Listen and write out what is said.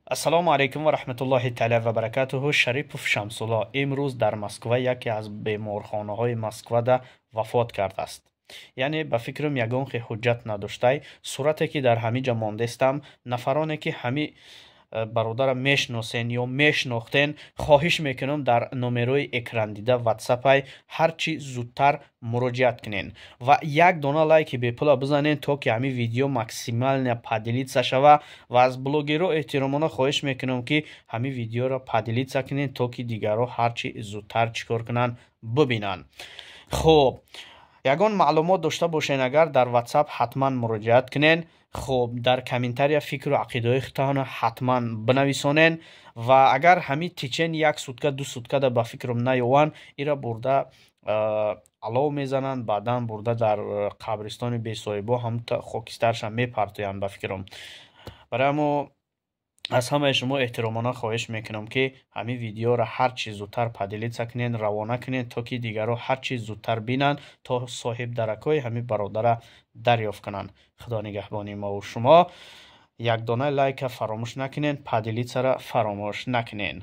ассалому алайкум ва раҳматуллоҳи таъала ва баракатуҳу. Шарипов Шамсулло имрӯз дар Москва яке аз беморхонаҳои Москвада вафот кардааст. Яъне ба фикрам ягон ҳуҷҷат надоштай сурате ки дар ҳамиҷа мондестам нафароне ки ҳами бародарам мешиносен ё мешинохтен хоҳиш мекунам дар номерои экрандида ватсапай ҳарчи зудтар муроҷиат кунен ва як дона лайки бепула бизанен то ки ҳами видео максимально падилитса шава ва аз блогерҳо эҳтиромона хоҳиш мекунам ки ҳами видеоро падилитса кунен то ки дигарҳо ҳарчи зудтар чикор кунанд бибинанд. хуб, ягон маълумот дошта бошен агар дар ватсап ҳатман муроҷиат кунен. хуб, дар комментария фикру ақидаҳои худтонро ҳатман бинависонен ва агар ҳами тичен як сутка ду суткада ба фикрам наёванд ира бурда алов мезананд, баъдан бурда дар қабристони бесоҳибо ҳамта хокистарша мепартоянд ба фикрам. барои ҳамо аз ҳамаи шумо эҳтиромона хоҳиш мекунам ки ҳамин видеоро ҳарчи зудтар падилитса кунен, равона кунен то ки дигарҳо ҳарчи зудтар бинанд то соҳибдаракҳои ҳамин бародара дарёфт кунанд. худо нигаҳбони мову шумо. Якдона лайка фаромӯш накунен, падилитсара фаромӯш накунен.